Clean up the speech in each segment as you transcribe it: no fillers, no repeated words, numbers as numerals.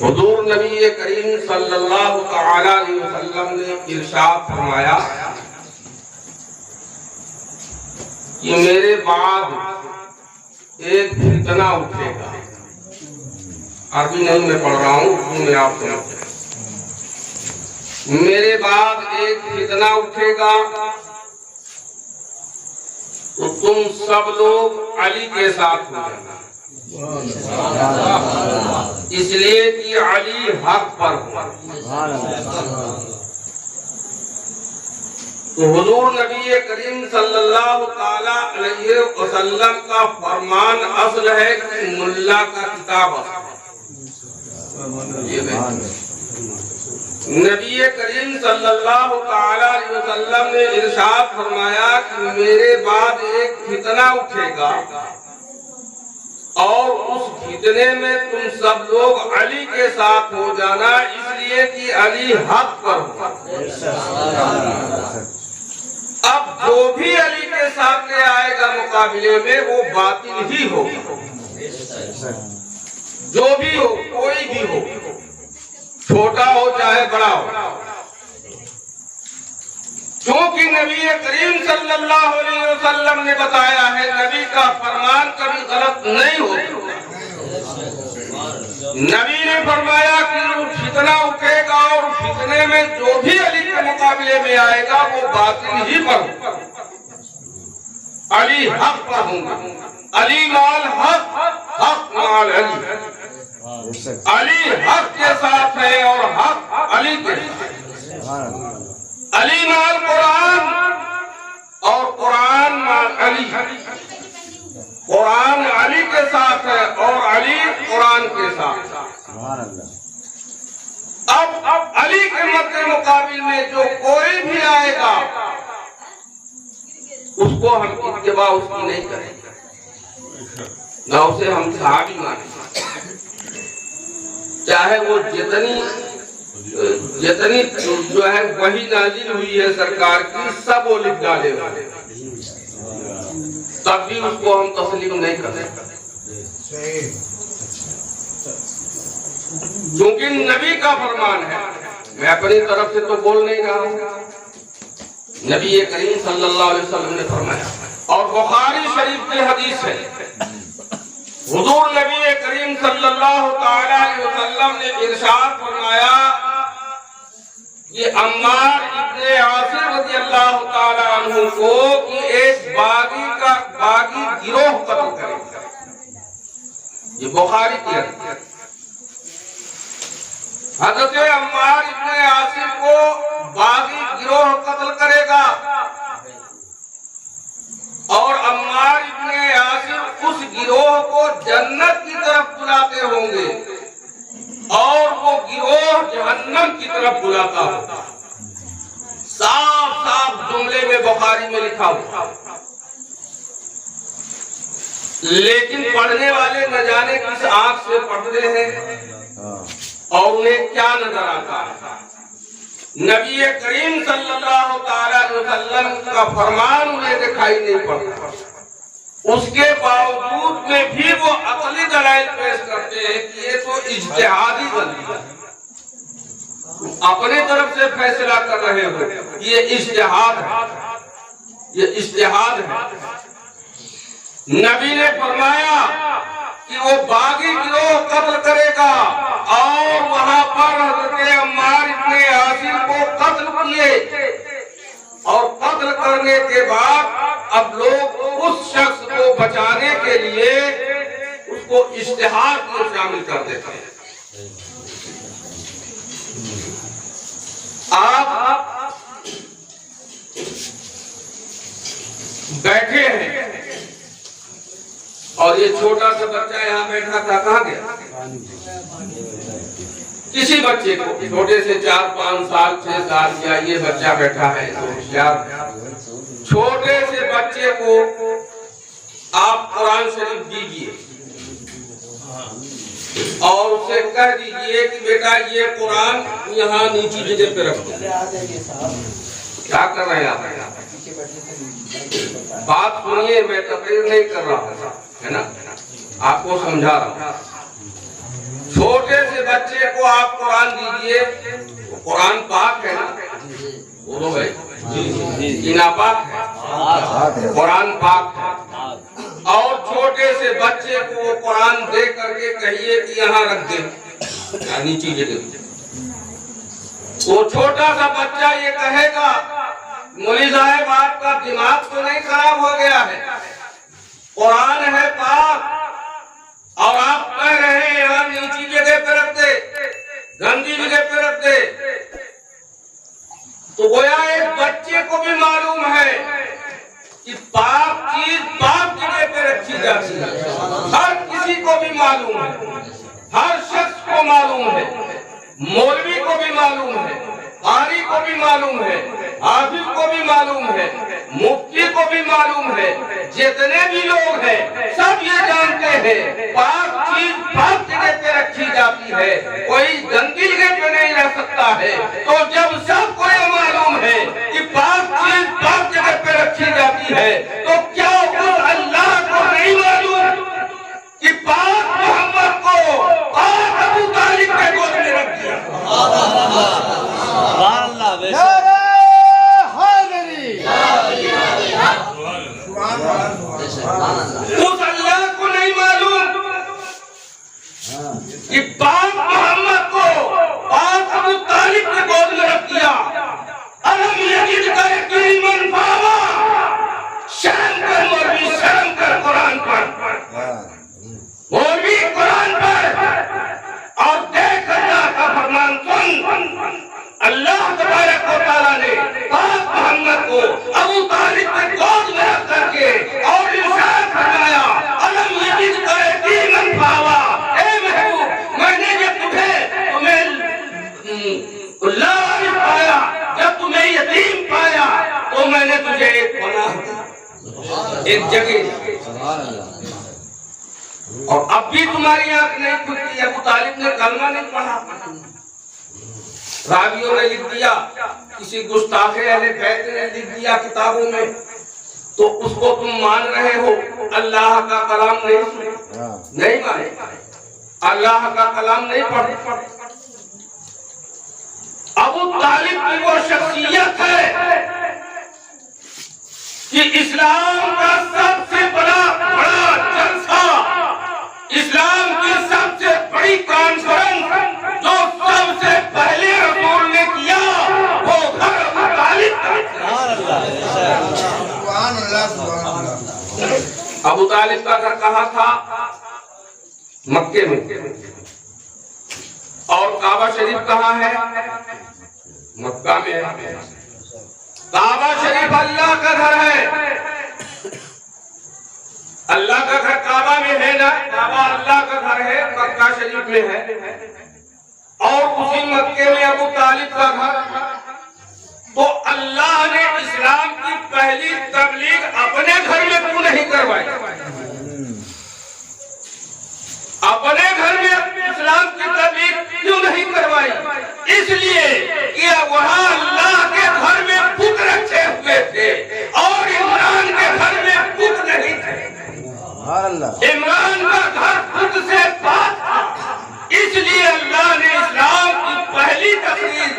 حضور نبی کریم صلی اللہ تعالی علیہ وسلم نے ارشاد فرمایا کہ میرے بعد ایک فتنہ اٹھے گا. عربی نہیں میں پڑھ رہا ہوں، اردو میں آپ سمجھتے ہیں. میرے بعد ایک فتنہ اٹھے گا تو تم سب لوگ علی کے ساتھ ہو جانا، اس لیے کہ علی حق پر ہو. تو حضور نبی کریم صلی اللہ تعالی علیہ وسلم کا فرمان اصل ہے کہ ملا کا کتاب نبی کریم صلی اللہ تعالی علیہ وسلم نے ارشاد فرمایا کہ میرے بعد ایک فتنہ اٹھے گا اور اس فتنے میں تم سب لوگ علی کے ساتھ ہو جانا، اس لیے کہ علی حق پر ہو. اب جو بھی علی کے سامنے آئے گا مقابلے میں وہ باطل ہی ہوگا، جو بھی ہو، کوئی بھی ہو، چھوٹا ہو چاہے بڑا ہو. کیونکہ نبی کریم صلی اللہ علیہ وسلم نے بتایا ہے نبی کا فرمان کبھی غلط نہیں ہوتا. نبی نے فرمایا کہ وہ فتنہ اٹھے گا اور فتنے میں جو بھی علی کے مقابلے میں آئے گا وہ باطل ہی پر ہوگا، علی حق پر ہوں گا. علی مال حق، حق مال علی. علی حق کے ساتھ ہے اور حق علی کے ساتھ. علی مال قرآن اور قرآن مال علی. قرآن علی کے ساتھ ہے اور علی قرآن کے ساتھ. اب علی کے مد مقابل میں جو کوئی بھی آئے گا اس کو ہم اتباع اس کی نہیں کریں گے، نہ اسے ہم صحابی مانیں گے، چاہے وہ جتنی جو ہے وہی نازل ہوئی ہے سرکار کی سب وہ لکھ ڈالے ہوئے، تب بھی اس کو ہم تسلیم نہیں کرتے. کیونکہ نبی کا فرمان ہے، میں اپنی طرف سے تو بول نہیں رہا ہوں، نبی کریم صلی اللہ علیہ وسلم نے فرمایا. اور بخاری شریف کی حدیث ہے، حضور نبی کریم صلی اللہ تعالی علیہ وسلم نے ارشاد فرمایا کہ عمار ابن یاسر رضی اللہ تعالی عنہ کو کہ ایک باغی گروہ قتل کرے گا. یہ بخاری کی حدیث ہے. حضرت عمار ابن یاسر کو باغی گروہ قتل کرے گا اور عمار ابن یاسر اس گروہ کو جنت کی طرف بلاتے ہوں گے اور وہ گروہ جہنم کی طرف بلاتا ہوگا. صاف صاف جملے میں بخاری میں لکھا ہوا، لیکن پڑھنے والے نہ جانے کس آنکھ سے پڑھتے ہیں اور انہیں کیا نظر آتا ہے. نبی کریم صلی اللہ تعالی علیہ وسلم کا فرمان انہیں دکھائی نہیں پڑتا، اس کے باوجود میں بھی وہ عقلی دلائل پیش کرتے ہیں کہ یہ تو اجتہادی دلیل ہے، اپنے طرف سے فیصلہ کر رہے ہو، یہ اجتہاد ہے، یہ اجتہاد ہے. نبی نے فرمایا کہ وہ باغی گروہ قتل کرے گا اور وہاں پر حضرت عمار ابن یاسر کو قتل کیے اور قتل کرنے کے بعد اب لوگ اس شخص کو بچانے کے لیے اس کو اجتہاد میں شامل کر دیتے ہیں. آپ بیٹھے ہیں اور یہ چھوٹا سا بچہ یہاں بیٹھا تھا، کہاں گیا؟ کسی بچے کو چھوٹے سے 4-5 سال 6 سال یا یہ بچہ بیٹھا ہے چھوٹے سے بچے کو آپ قرآن شریف دیجئے اور اسے کہہ دیجئے کہ بیٹا یہ قرآن یہاں نیچی جگہ پہ رکھ دو. کیا کر رہے ہیں آپ؟ بات سنیے، میں تقریر نہیں کر رہا ہوں، ہے نا، آپ کو سمجھا رہا ہوں. چھوٹے سے بچے کو آپ قرآن دیجئے، قرآن پاک ہے نا، بولو بھائی جی ناپاک ہے، قرآن پاک ہے، اور چھوٹے سے بچے کو وہ قرآن دے کر کے کہیے کہ یہاں رکھ دے، نیچی جگہ، وہ چھوٹا سا بچہ یہ کہے گا مولوی صاحب آپ کا دماغ تو نہیں خراب ہو گیا ہے، قرآن ہے پاک اور آپ کہہ رہے ہیں یہاں نیچی جگہ پہ رکھ دے، گندی جگہ پہ رکھ دے۔ تو گویا ایک بچے کو بھی معلوم ہے کہ پاک چیز پاک جگہ پہ رکھی جاتی ہے، ہر کسی کو بھی معلوم ہے، ہر شخص کو معلوم ہے، مولوی کو بھی معلوم ہے، قاری کو بھی معلوم ہے، حافظ کو بھی معلوم ہے، مفتی کو بھی معلوم ہے، جتنے بھی لوگ ہیں سب یہ جانتے ہیں پاک چیز پاک جگہ پہ رکھی جاتی ہے، کوئی گندی جگہ پہ نہیں رہ سکتا ہے۔ تو جب سب کو یہ معلوم ہے کہ پاک چیز پاک جگہ پہ رکھی جاتی ہے، تو کیا اس اللہ کو نہیں معلوم کہ پاک محمد کو پاک ابو طالب کے گود میں رکھ دیا؟ اس اللہ کو نہیں معلوم کہ پاک محمد کو پاک ابو طالب کے گود میں رکھ دیا۔ الم یجدک یتیما فآویٰ، شرم کر مولوی، شرم کر قرآن پر، مولوی قرآن پر، اور دیکھ اللہ کا فرمان سن۔ اللہ تبارک و تعالیٰ نے پاک محمد کو ابو طالب کے گود میں رکھ کر کے اور ارشاد فرمایا الم یجدک یتیما فآویٰ، اے محبوب میں نے جب تمہیں لاوارث پایا، جب تمہیں یتیم پایا تو میں نے تجھے ایک پناہ دی، ایک جگہ۔ اور اب بھی تمہاری آنکھ نہیں کھلتی، ابو طالب نے کلمہ نہیں پڑھا، راویوں نے لکھ دیا، کسی گستاخ اہل بیت نے لکھ دیا کتابوں میں، تو اس کو تم مان رہے ہو اللہ کا کلام نہیں مانے، اللہ کا کلام نہیں پڑھتے۔ ابو طالب کی وہ شخصیت ہے کہ اسلام کا سب سے بڑا جلسہ، اسلام کی سب سے بڑی کانفرنس جو سب سے پہلے رسول نے کیا وہ گھر ابو طالب کا۔ ابو طالب کا گھر کہاں تھا؟ مکے میں۔ اور کعبہ شریف کہاں ہے؟ مکہ میں ہے۔ کعبہ شریف اللہ کا گھر ہے، اللہ کا گھر کعبہ میں ہے نا، کعبہ اللہ کا گھر ہے، مکہ شریف میں ہے، اور اسی مکے میں ابو طالب کا گھر۔ تو اللہ نے اسلام کی پہلی تبلیغ اپنے گھر میں کیوں نہیں کروائی؟ اپنے گھر میں اسلام کی تبلیغ کیوں نہیں کروائی؟ اس لیے کہ وہاں اللہ کے گھر میں بت رکھے ہوئے تھے اور عمران کے گھر میں بت نہیں تھے۔ عمران کا گھر بت سے پاک تھا، اس لیے اللہ نے اسلام کی پہلی تقریر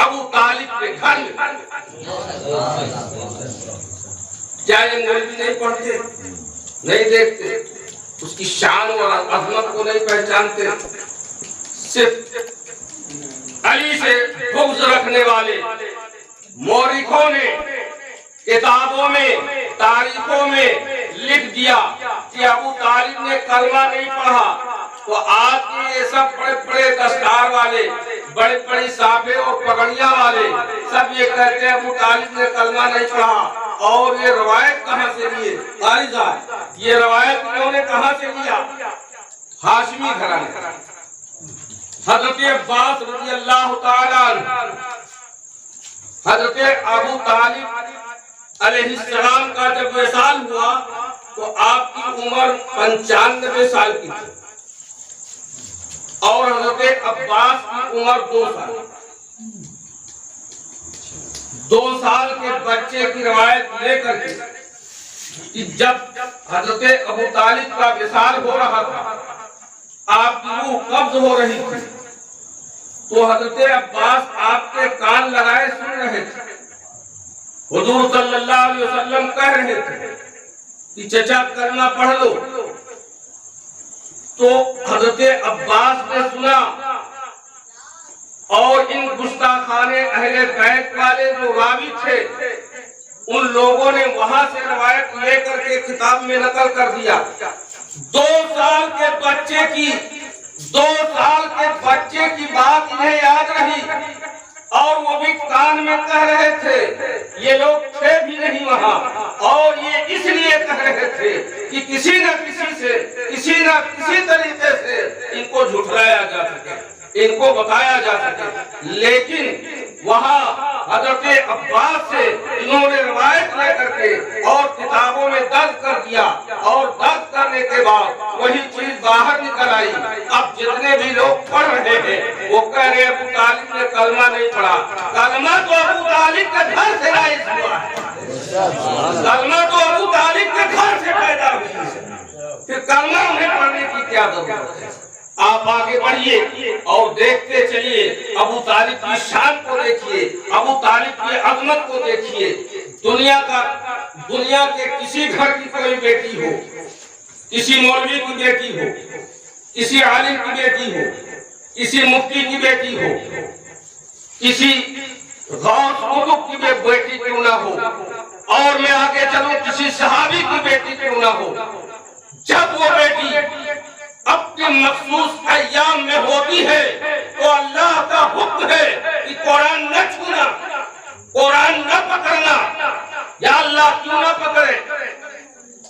ابو طالب کے گھر میں۔ کیا یہ مولوی نہیں پڑھتے، نہیں دیکھتے، اس کی شان اور عظمت کو نہیں پہچانتے؟ صرف علی سے بغض رکھنے والے مورخوں نے کتابوں میں تاریخوں میں لکھ دیا کہ ابو طالب نے کلمہ نہیں پڑھا، تو آج کے یہ سب بڑے بڑے دستار والے، بڑے بڑی صافے اور پگڑیاں والے سب یہ کہتے ہیں ابو طالب نے کلمہ نہیں پڑھا۔ اور یہ روایت کہاں سے لیے؟ قاری صاحب یہ روایت انہوں نے کہاں سے لیا؟ ہاشمی گھرانے، حضرت عباس رضی اللہ تعالیٰ عنہ، حضرت ابو طالب علیہ السلام کا جب وصال ہوا تو آپ کی عمر 95 سال کی تھی، اور حضرت عباس کی عمر 2 سال۔ 2 سال کے بچے کی روایت لے کر کے کہ جب حضرت ابو طالب کا وصال ہو رہا تھا آپ کی روح قبض ہو رہی تھی تو حضرت عباس آپ کے کان لگائے سن رہے تھے. حضور صلی اللہ علیہ وسلم کہہ رہے تھے کہ چچا کلمہ پڑھ لو. تو حضرت عباس نے سنا اور ان گستاخانے اہل بیت والے جو راوی تھے ان لوگوں نے وہاں سے روایت لے کر کے کتاب میں نقل کر دیا. 2 سال کے بچے کی بات انہیں یاد رہی اور وہ بھی کان میں کہہ رہے تھے. یہ لوگ تھے بھی نہیں وہاں اور یہ اس لیے کہہ رہے تھے کہ کسی نہ کسی طریقے سے ان کو جھٹلایا جا سکے, ان کو بتایا جا سکے. لیکن وہاں حضرت عباس سے انہوں نے روایت لے کر کے اور کتابوں میں درج کر دیا اور درج کرنے کے بعد وہی چیز باہر نکل آئی. اب جتنے بھی لوگ پڑھ رہے ہیں وہ کہہ رہے ابو طالب نے کلمہ نہیں پڑھا. کلمہ تو ابو طالب کے گھر سے رائج ہوا ہے, کلمہ تو ابو طالب کے گھر سے پیدا ہوئی ہے, پھر کلمہ انہیں پڑھنے کی کیا ضرورت ہے. آپ آگے بڑھیے اور دیکھتے چلیے, ابو طالب کی شان کو دیکھیے, ابو طالب کی عظمت کو دیکھیے. دنیا کے کسی گھر کی کوئی بیٹی ہو, کسی مولوی کی بیٹی ہو, کسی عالم کی بیٹی ہو, کسی مفتی کی بیٹی ہو, کسی غوث قطب کی بیٹی کیوں نہ ہو, اور میں آگے چلوں کسی صحابی کی بیٹی کیوں نہ ہو, جب وہ بیٹی اپنے مخصوص ایام میں ہوتی ہے تو اللہ کا حکم ہے کہ قرآن نہ چھونا, قرآن نہ پکڑنا. یا اللہ کیوں نہ پکڑے؟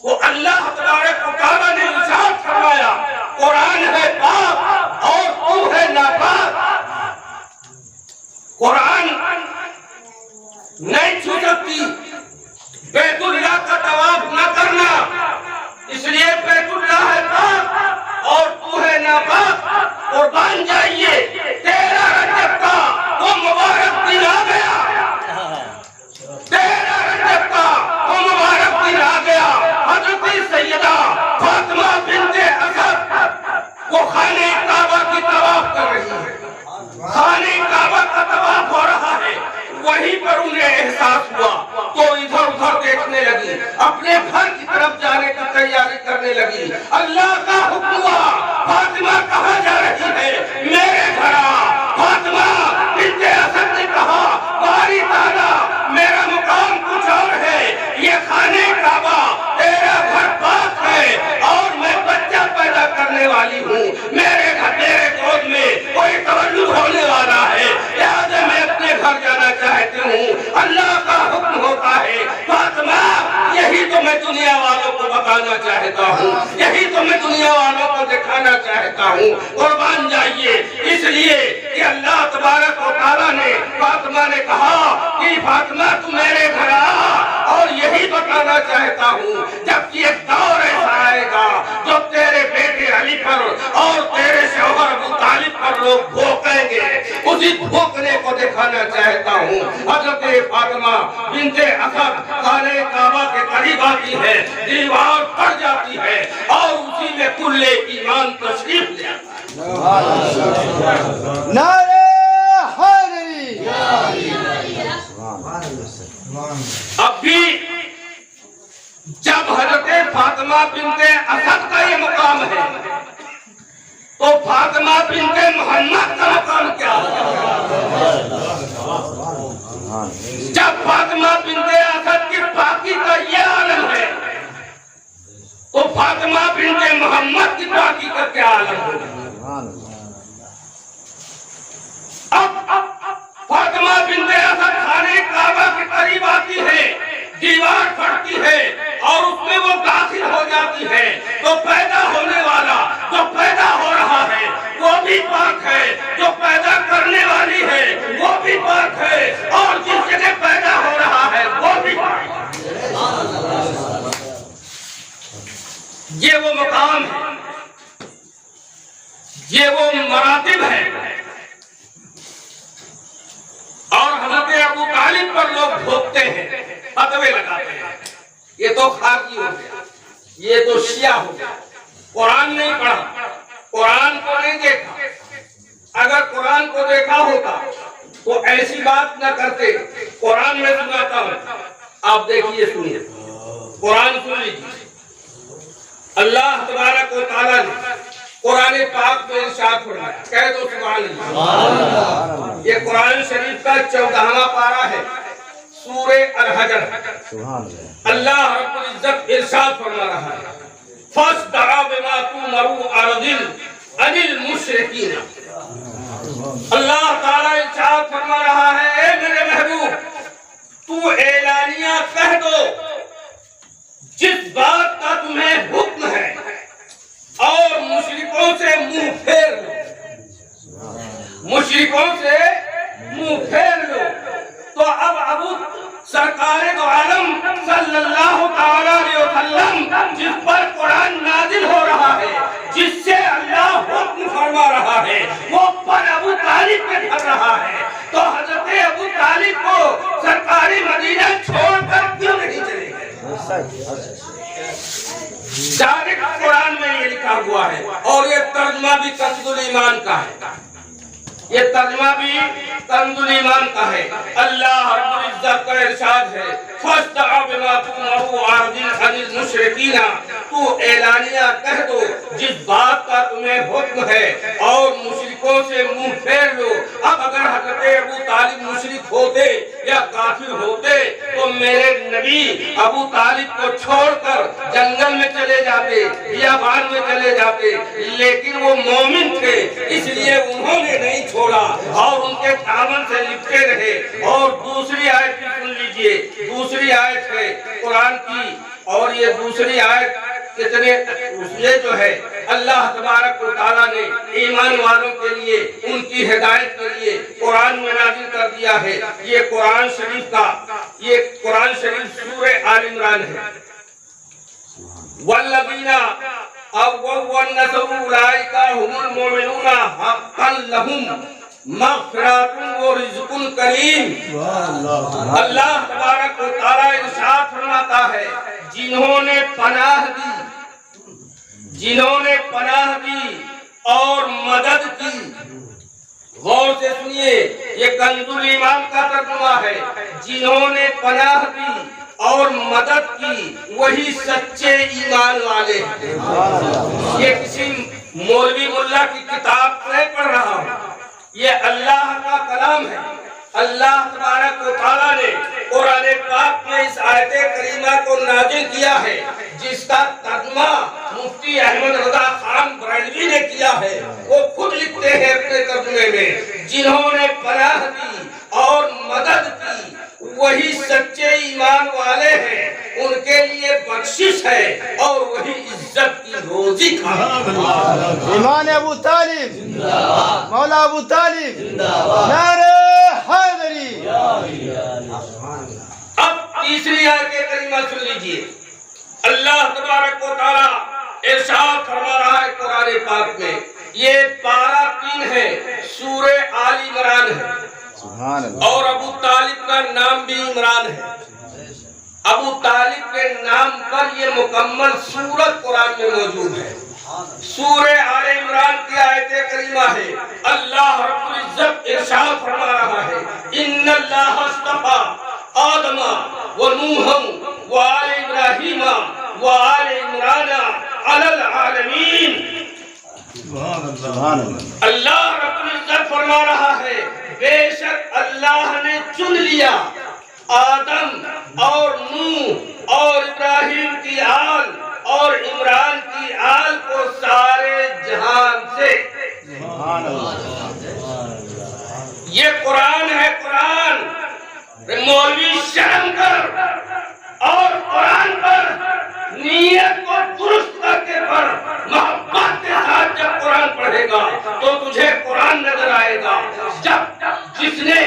وہ اللہ تبارک و تعالیٰ نے ارشاد فرمایا قرآن ہے پاک اور تو ہے ناپاک. قرآن نہیں چھو سکتی. بیت اللہ کا طواف نہ کرنا, اس لیے بیت اللہ ہے پاک اور تو ہے ناپاک. قربان جائیے 13 رجب کا وہ مبارک دن آ گیا, 13 رجب کا وہ مبارک دن آ گیا. حضرت سیدہ فاطمہ بنت اسد وہ خانہ کعبہ کی طواف کر رہی ہے, خانہ کعبہ کا طواف ہو رہا ہے. وہیں پر انہیں احساس ہوا تو ادھر ادھر دیکھنے لگی, اپنے گھر کی طرف جانے کی تیاری کرنے لگی. اللہ کا حکم ہوا فاطمہ کہاں جا رہی ہے؟ میرے گھر آ. فاطمہ بنت اسد نے کہا باری تعالیٰ میرا مقام کچھ اور ہے, یہ خانہ کعبہ تیرا گھر پاک ہے اور میں بچہ پیدا کرنے والی ہوں. میرے گود میں کوئی تولد ہونے والا ہے, لہذا میں اپنے گھر جانا چاہتی ہوں. اللہ کا حکم ہوتا ہے فاطمہ یہی تو میں دنیا والوں کو بتانا چاہتا ہوں, یہی تو میں دنیا والوں کو دکھانا چاہتا ہوں. قربان جائیے اس لیے کہ اللہ تبارک و تعالیٰ نے فاطمہ نے کہا کہ فاطمہ تم میرے گھر آ اور یہی بتانا چاہتا ہوں. جب ایک دور ایسا آئے گا جو تیرے بیٹے علی پر اور تیرے شوہر ابو طالب پر لوگ بھوکیں گے, اسی بھوکنے کو دکھانا چاہتا ہوں. حضرت فاطمہ بنت اسد خانہ کعبہ کے قریب آتی ہے, دیوار پڑ جاتی ہے اور اسی میں کل ایمان تشریف لے آتا ہے. نعرہ حیدری. اب بھی جب حضرت فاطمہ بنت اسد کا یہ مقام ہے تو فاطمہ بنت محمد کا مقام کیا ہے؟ جب فاطمہ بنت اسد کی پاکی کا یہ عالم ہے تو فاطمہ بنت محمد کی پاکی کا کیا عالم ہے؟ اب فاطمہ بنت اسد خانہ کعبہ کے قریب آتی ہے, دیوار پھٹتی ہے اور اس میں وہ داخل ہو جاتی ہے تو پیدا ہونے والا جو پیدا ہو رہا ہے وہ بھی پاک ہے, جو پیدا کرنے والی ہے وہ بھی پاک ہے, اور جس جگہ پیدا ہو رہا ہے وہ بھی پاک ہے. یہ وہ مقام ہے, یہ وہ مراتب ہے. اور حضرت ابو طالب پر لوگ بھوکتے ہیں, فتوے لگاتے ہیں, یہ تو خارجی ہو گیا, یہ تو شیعہ ہو گیا, قرآن نہیں پڑھا, قرآن کو نہیں دیکھا. اگر قرآن کو دیکھا ہوتا تو ایسی بات نہ کرتے. قرآن میں سناتا ہوں, آپ دیکھیے, سنیے, قرآن سن لیجیے. اللہ تبارک و تعالیٰ نے قرآن پاک میں ارشاد فرمایا, کہہ دو سبحان اللہ. یہ قرآن شریف کا 14واں پارہ ہے, سورہ الحجر. اللہ رب العزت ارشاد فرما رہا ہے, فاصدع بما تؤمر واعرض عن المشرکین. اللہ تعالیٰ ارشاد فرما رہا ہے, اے میرے محبوب, تو اعلانیہ کہہ دو جس بات کا تمہیں حکم ہے, اور مشرکوں سے منہ پھیر لو. مشرکوں سے منہ پھیر لو. تو اب ابو سرکار دو عالم صلی اللہ تعالی علیہ وسلم جس پر قرآن نازل ہو رہا ہے, جس سے اللہ حکم فرما رہا ہے, وہ پر ابو طالب پہ ڈھل رہا ہے. تو حضرت ابو طالب کو سرکار مدینہ چھوڑ کر کیوں نہیں چلے گئے؟ ڈائریکٹ قرآن میں یہ لکھا ہوا ہے, اور یہ ترجمہ بھی کنز الایمان کا ہے. یہ ترجمہ بھی کنز الایمان کا ہے. اللہ رب العزت کا ارشاد ہے, فاصدع بما تؤمر واعرض عن المشرکین. تو اعلانیہ کہہ دو جس بات کا تمہیں حکم ہے, اور مشرکوں سے منہ پھیر لو. اب اگر حضرت ابو طالب مشرک ہوتے یا کافر ہوتے تو میرے نبی ابو طالب کو چھوڑ کر جنگل میں چلے جاتے, بیابان میں چلے جاتے, لیکن وہ مومن تھے, اس لیے انہوں نے نہیں چھوڑا اور ان کے دامن سے لپٹے رہے. اور دوسری آیت بھی سن لیجئے, دوسری آیت ہے قرآن کی, اور یہ دوسری آیت کتنے یہ جو ہے اللہ تبارک و تعالیٰ نے ایمان والوں کے لیے, ان کی ہدایت کے لیے قرآن میں نازل کر دیا ہے. یہ قرآن شریف کا, یہ قرآن شریف سورہ آل عمران ہے. والذین آووا ونصروا اولئک هم المؤمنون حقا لهم مغفرات ورزق کریم. اللہ تبارک و تعالیٰ ارشاد فرماتا ہے, جنہوں نے پناہ دی, جنہوں نے پناہ دی اور مدد کی. غور سے سنیے, یہ کنز الایمان کا ترجمہ ہے. جنہوں نے پناہ دی اور مدد کی وہی سچے ایمان والے ہیں. یہ کسی مولوی ملا کی کتاب نہیں پڑھ رہا ہوں, یہ اللہ کا کلام ہے. اللہ تبارک و تعالیٰ نے قرآن پاک میں اس آیت کریمہ کو نازل کیا ہے, جس کا ترجمہ مفتی احمد رضا خان بریلوی نے کیا ہے. وہ خود لکھتے ہیں اپنے ترجمے میں, جنہوں نے پناہ دی اور مدد کی وہی سچے ایمان والے ہیں, ان کے لیے بخشش ہے اور وہی عزت کی روزی کھاتے ہیں. ایمان ابو طالب, مولا ابو طالب, نعرہ حیدری. اب تیسری آیت کریمہ سن لیجئے. اللہ تبارک و تعالیٰ ارشاد فرما رہا ہے قرآن پاک میں, یہ پارہ 3 ہے, سورہ آل عمران ہے, اور ابو طالب کا نام بھی عمران ہے. ابو طالب کے نام پر یہ مکمل سورت قرآن میں موجود ہے. سورہ آل عمران کی آیت کریمہ ہے. اللہ رب العزت ارشاد فرما رہا ہے, ان اللہ اصطفیٰ آدم و نوح و آل ابراہیم و آل عمران علی العالمین. اللہ رب العزت فرما رہا ہے, بے شک اللہ نے چن لیا آدم اور نوح اور ابراہیم کی آل اور عمران کی آل کو سارے جہان سے. یہ قرآن ہے, قرآن. مولوی شرم کر اور قرآن پر نیت کو درست کر کے پڑھ. محبت کے ساتھ جب قرآن پڑھے گا تو تجھے قرآن نظر آئے گا. جب جس نے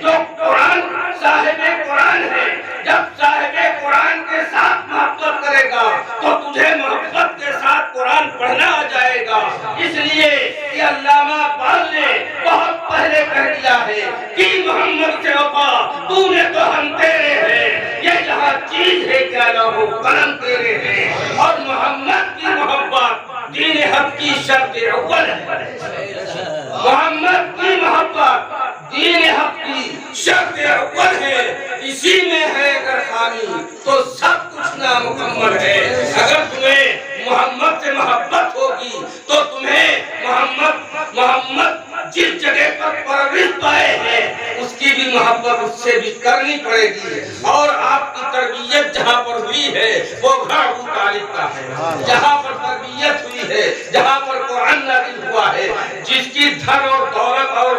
جو قرآن صاحب قرآن ہے, جب صاحب قرآن کے ساتھ محبت کرے گا تو تجھے محبت کے ساتھ قرآن پڑھنا آ جائے گا. اس لیے کہ علامہ اقبال نے بہت پہلے کہہ دیا ہے کہ محمد سے وفا تو نے تو ہم تیرے ہیں, یہ جہاں چیز ہے کیا نہ ہو قلم تیرے ہیں. اور محمد کی محبت دین حق کی شرط اول ہے، محمد کی محبت دین حق کی شرط اول ہے، اسی میں ہے اگر خامی تو سب کچھ نامکمل ہے۔ اگر تمہیں محمد سے محبت ہوگی تو تمہیں محمد جس جگہ پر پرورش پائے ہیں اس کی بھی محبت اس سے بھی کرنی پڑے گی، اور آپ کی تربیت جہاں پر ہوئی ہے وہ گھر ابو طالب کا ہے، جہاں پر تربیت ہوئی ہے، جہاں پر قرآن نازل ہوا ہے، جس کی دھن اور دولت اور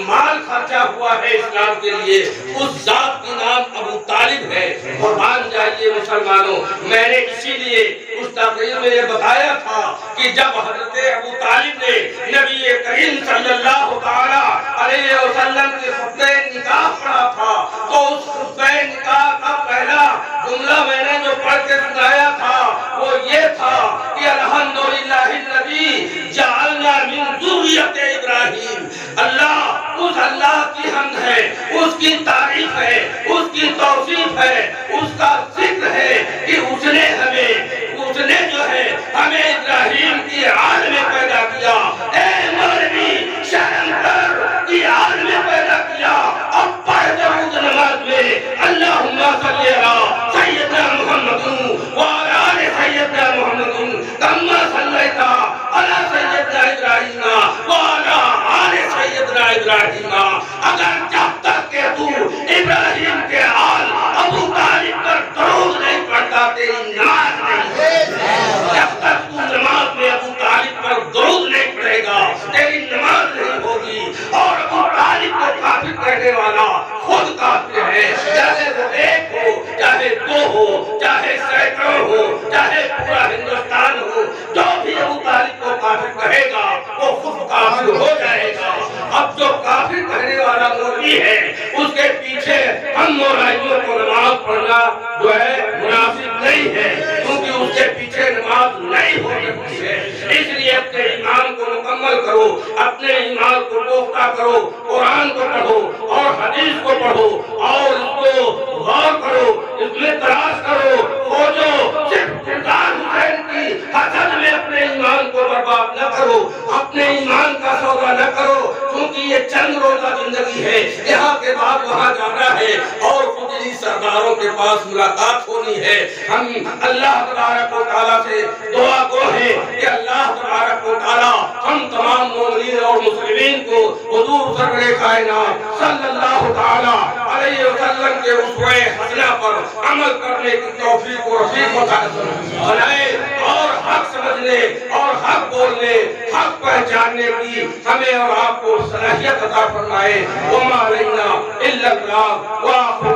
مال خرچہ ہوا ہے اسلام کے لیے، اس ذات کا نام ابو طالب ہے۔ قربان جائیے مسلمانوں، میں نے اسی لیے اس تقریر میں یہ بتایا تھا کہ جب حضرت ابو طالب نے نبی کریم صلی اللہ علیہ وسلم کے خطبہ نکاح پڑھا تھا تو اس خطبہ نکاح کا پہلا جملہ میں نے جو پڑھ کے سنایا تھا وہ یہ تھا کہ الحمدللہ الذی جعلنا من ذریۃ ابراہیم، اللہ کی حمد ہے، اس کی تعریف ہے، اس کی توصیف ہے، اس کا ذکر ہے کہ اس نے جو ہے ہمیں ابراہیم کی آل میں پیدا کیا۔ اے مولوی شرم کر کی آل میں پیدا کیا، اب پڑھ درود نماز میں اللہم صلی علی سیدنا محمد وعلی آل سیدنا محمد کما صلیت علی سیدنا ابراہیم وعلی آل سیدنا ابراہیم۔ اگر جب تک کہ تو ابراہیم کے آل ابو طالب پر درود نہیں پڑھتا تیری نماز نہیں، جب تک تو نماز میں ابو طالب پر درود نہیں پڑھے گا تیری نماز نہیں ہوگی۔ اور ابو طالب کو کافر کہنے والا خود کافر ہے، چاہے وہ ایک ہو، چاہے دو ہو، چاہے سینکڑوں ہو، چاہے پورا ہندوستان ہو، جو بھی ابو طالب کو کافر کہے گا وہ خود کافر ہو جائے گا۔ اب جو کافر کہنے والا مولوی ہے اس کے پیچھے ہم مولائیوں کو نماز پڑھنا جو ہے مناسب نہیں ہے، کیونکہ اس کے پیچھے نماز نہیں ہو سکتی ہے۔ اس لیے اپنے ایمان کو مکمل کرو، اپنے ایمان کو پختہ کرو، قرآن کو پڑھو اور حدیث کو پڑھو اور اس کو غور کرو، اس میں تلاش کرو، کھوجو، صرف سلطان حسین کی حسد میں اپنے ایمان کو برباد نہ کرو، اپنے ایمان کا سودا نہ کرو، کیونکہ یہ چند روزہ زندگی ہے، یہاں کے بعد وہاں جانا ہے اور خودی سرداروں کے پاس ملاقات ہونی ہے۔ ہم اللہ تبارک و تعالیٰ سے دعا گو ہیں کہ اللہ تبارک و تعالیٰ ہم تمام مومنین اور مسلمین کو حضور سرور کائنات صلی اللہ تعالیٰ علیہ وسلم کے اسوہ حسنہ پر عمل کرنے کی توفیق و رفیق بنائے، اور حق سمجھنے اور حق بولنے، حق پہچاننے کی ہمیں اور آپ کو صلاحیت عطا فرمائے۔ وما علینا الا البلاغ وآخر